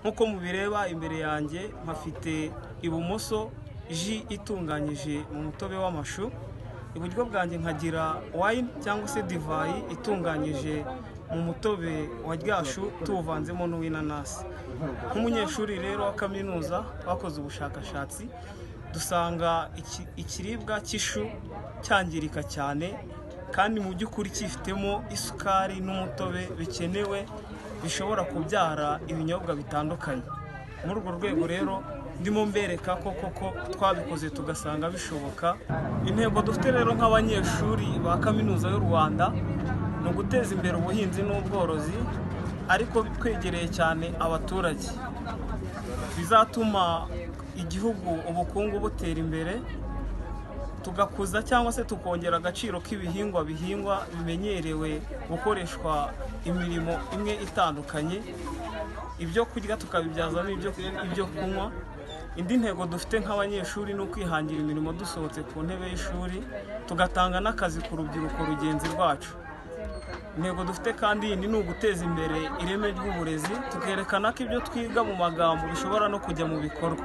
nk'uko mubireba imbere yanjye mpafite ibumoso ji itunganyije mu mutobe w'amashu, iburyo bwanjye nkagira wine cyangwa se divayi itunganyije mu mutobe wa ryashu tuwuvanzemo n'uw'inanasi. Nk'umunyeshuri rero wa kaminuza twakoze ubushakashatsi dusanga ikiribwa cy'ishu cyangirika cyane kandi mu by'ukuri cyifitemo isukari n'umutobe bikenewe bishobora kubyara ibinyobwa bitandukanye. Muri urwo rwego rero ndimo mbereka ko koko twabikoze tugasanga bishoboka. Intego dufite rero nk'abanyeshuri ba Kaminuza y'u Rwanda ni uguteza imbere ubuhinzi n'ubworozi ariko twegereye cyane abaturage, bizatuma igihugu ubukungu butera imbere, tugakuza cyangwa se tukongera agaciro k'ibihingwa bimenyerewe gukoreshwa imirimo imwe itandukanye, ibyo kurya tukabibyazamo ibyo kunywa. Indi ntego dufite nk'abanyeshuri ni ukwihangira imirimo dusohotse ku ntebe y'ishuri, tugatanga n'akazi ku rubyiruko rugenzi rwacu. Intego dufite kandi ni uguteza imbere ireme ry'uburezi, tukerekana ko ibyo twiga mu magambo bishobora no kujya mu bikorwa.